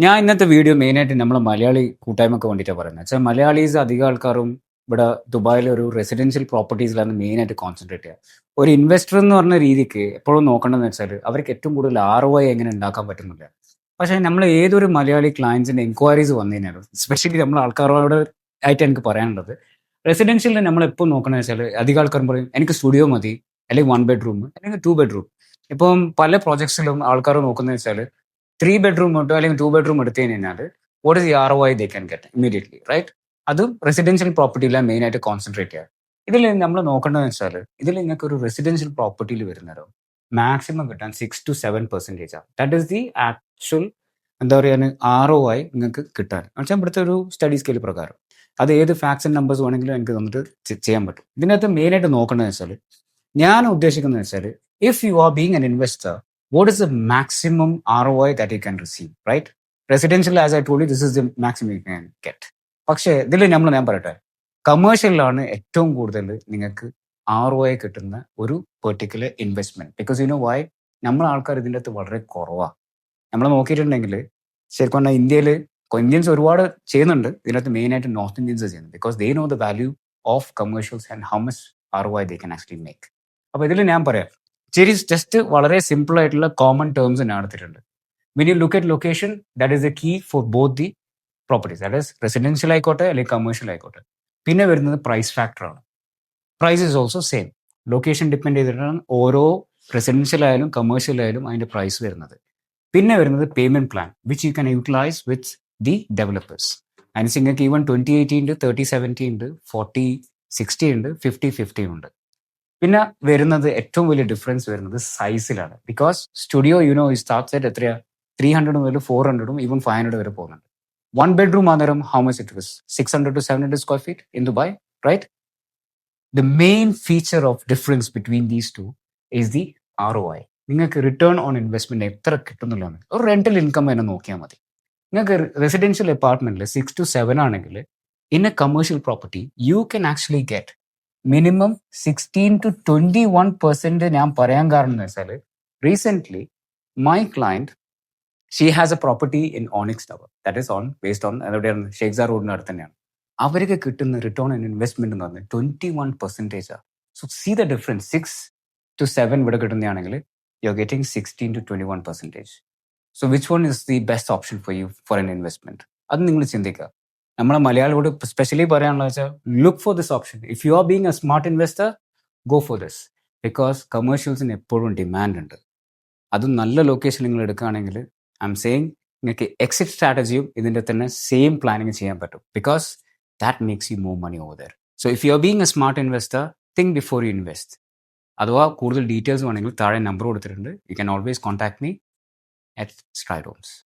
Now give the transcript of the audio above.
ഞാൻ ഇന്നത്തെ വീഡിയോ മെയിനായിട്ട് നമ്മളെ മലയാളി കൂട്ടായ്മക്ക് വേണ്ടിയിട്ടാണ് പറയുന്നത്. വെച്ചാൽ മലയാളീസ് അധികം ആൾക്കാരും ഇവിടെ ദുബായിലെ ഒരു റെസിഡൻഷ്യൽ പ്രോപ്പർട്ടീസിലാണ് മെയിനായിട്ട് കോൺസെൻട്രേറ്റ് ചെയ്യുക. ഒരു ഇൻവെസ്റ്റർ എന്ന് പറഞ്ഞ രീതിക്ക് എപ്പോഴും നോക്കേണ്ടതെന്ന് വെച്ചാൽ അവർക്ക് ഏറ്റവും കൂടുതൽ ROI എങ്ങനെ ഉണ്ടാക്കാൻ പറ്റുന്നില്ല. പക്ഷേ നമ്മൾ ഏതൊരു മലയാളി ക്ലയൻസിൻ്റെ എൻക്വയറീസ് വന്നു കഴിഞ്ഞാലും എസ്പെഷ്യലി നമ്മൾ ആൾക്കാരോട് ആയിട്ട് എനിക്ക് പറയാനുള്ളത്, റെസിഡൻഷ്യലിൽ നമ്മളെപ്പോൾ നോക്കണമെന്ന് വെച്ചാൽ അധികം ആൾക്കാരും പറയും എനിക്ക് സ്റ്റുഡിയോ മതി, അല്ലെങ്കിൽ 1 ബെഡ്റൂം അല്ലെങ്കിൽ 2 ബെഡ്റൂം. ഇപ്പം പല പ്രോജക്ട്സിലും ആൾക്കാർ നോക്കുന്നത് വെച്ചാൽ 3 ബെഡ്റൂം തൊട്ടോ അല്ലെങ്കിൽ 2 ബെഡ്റൂം എടുത്തു കഴിഞ്ഞാൽ what is the ROI they can get immediately, right? അതും റെസിഡൻഷ്യൽ പ്രോപ്പർട്ടിയിലാണ് മെയിനായിട്ട് കോൺസെൻട്രേറ്റ് ചെയ്യുക. ഇതിൽ നമ്മൾ നോക്കേണ്ടതെന്ന് വെച്ചാൽ ഇതിൽ നിങ്ങൾക്ക് ഒരു റെസിഡൻഷ്യൽ പ്രോപ്പർട്ടിയിൽ വരുന്നതോ മാക്സിമം കിട്ടാൻ 6-7% ആണ്. ദാറ്റ് ഈസ് ദി ആക്ച്വൽ എന്താ പറയുക ROI നിങ്ങൾക്ക് കിട്ടാൻ. എന്നുവെച്ചാൽ ഇവിടുത്തെ ഒരു സ്റ്റഡി സ്കെയിൽ പ്രകാരം അത് ഏത് ഫാക്ട്സ് ആൻഡ് നമ്പേഴ്സ് വേണമെങ്കിലും എനിക്ക് തന്നിട്ട് ചെയ്യാൻ പറ്റും. ഇതിനകത്ത് മെയിനായിട്ട് നോക്കേണ്ടതെന്ന് വെച്ചാൽ ഞാൻ ഉദ്ദേശിക്കുന്നത് വെച്ചാൽ if you are being N investor, what is the maximum ROI that you can receive, right? Residential, as I told you, this is the maximum you can get. പക്ഷേ ഇതിൽ ഞാൻ പറയട്ടെ, കമേഴ്ഷ്യലിലാണ് ഏറ്റവും കൂടുതൽ നിങ്ങൾക്ക് ROI കിട്ടുന്ന ഒരു particular investment. Because you know why? നമ്മളെ ആൾക്കാർ ഇതിൻ്റെ അകത്ത് വളരെ കുറവാണ്. നമ്മൾ നോക്കിയിട്ടുണ്ടെങ്കിൽ ശരിക്കും പറഞ്ഞാൽ ഇന്ത്യൻസ് ഒരുപാട് ചെയ്യുന്നുണ്ട്. ഇതിനകത്ത് മെയിനായിട്ട് നോർത്ത് ഇന്ത്യൻസ് ചെയ്യുന്നത്. Because they know the value of commercials and how much ROI they can actually make. അപ്പോൾ ഇതിൽ ഞാൻ പറയാം, ജസ്റ്റ് വളരെ സിമ്പിൾ ആയിട്ടുള്ള കോമൺ ടേംസ് ഞാൻ എടുത്തിട്ടുണ്ട്. When you look at location, that is a key for both the properties. That is residential ആയിക്കോട്ടെ അല്ലെങ്കിൽ കമേഴ്ഷ്യൽ ആയിക്കോട്ടെ. പിന്നെ വരുന്നത് പ്രൈസ് ഫാക്ടറാണ്. Price is also same. Location depend ചെയ്തിട്ടാണ് ഓരോ റെസിഡൻഷ്യൽ ആയാലും കമേഴ്ഷ്യൽ ആയാലും അതിൻ്റെ പ്രൈസ് വരുന്നത്. പിന്നെ വരുന്നത് payment plan which you can utilize with the developers. അതിന് നിങ്ങൾക്ക് ഈവൻ 2080 ഉണ്ട്, 3070 ഉണ്ട്, 4060 ഉണ്ട്, 5050 ഉണ്ട്. പിന്നെ വരുന്നത് ഏറ്റവും വലിയ ഡിഫറൻസ് വരുന്നത് സൈസിലാണ്. ബിക്കോസ് സ്റ്റുഡിയോ സ്റ്റാർട്ട്സ് അറ്റ് എത്രയാ 300 മുതൽ 400 ഈവൻ 500 വരെ പോകുന്നുണ്ട്. 1 ബെഡ്റൂം ആണെങ്കിലും how much it was 600 to 700 square feet in Dubai, right? The main feature of difference between these two is the ROI. നിങ്ങൾക്ക് റിട്ടേൺ ഓൺ ഇൻവെസ്റ്റ്മെന്റ് എത്ര കിട്ടുന്നില്ലെന്ന് ഒരു റെന്റൽ ഇൻകം തന്നെ നോക്കിയാൽ മതി. നിങ്ങൾക്ക് റെസിഡൻഷ്യൽ അപ്പാർട്ട്മെന്റിൽ 6 to 7 ആണെങ്കിൽ in A commercial property you can actually get minimum 16 to 21%. ഞാൻ പറയാൻ കാരണം എന്ന് വെച്ചാൽ recently my client she has A property in onyx tower, that is based on എവിടെയാണ്, ഷേഖ്സാർ റോഡിന് അടുത്ത് തന്നെയാണ്. അവർക്ക് കിട്ടുന്ന റിട്ടേൺ ഓൺ ഇൻവെസ്റ്റ്മെന്റ് എന്ന് പറഞ്ഞാൽ 21%. So see the difference. 6 to 7 ഇവിടെ കിട്ടുന്നതാണെങ്കിൽ you are getting 16 to 21%. So which one is the best option for you for an investment? അത് നിങ്ങൾ ചിന്തിക്കുക. നമ്മളെ മലയാളിയോട് സ്പെഷ്യലി പറയാനുള്ളത് വെച്ചാൽ look for this option. If you are being a smart investor, go for this. Because കമേഴ്ഷ്യൽസിന് എപ്പോഴും demand ഉണ്ട്. അതും നല്ല ലൊക്കേഷൻ നിങ്ങൾ എടുക്കുകയാണെങ്കിൽ ഐ എം സെയിങ് നിങ്ങൾക്ക് എക്സിറ്റ് സ്ട്രാറ്റജിയും ഇതിൻ്റെ തന്നെ സെയിം പ്ലാനിങ് ചെയ്യാൻ പറ്റും. Because that makes you more money over there. So if you are being a smart investor, think before you invest. അഥവാ കൂടുതൽ ഡീറ്റെയിൽസ് വേണമെങ്കിൽ താഴെ നമ്പർ കൊടുത്തിട്ടുണ്ട്. You can always contact me at Sky Homes.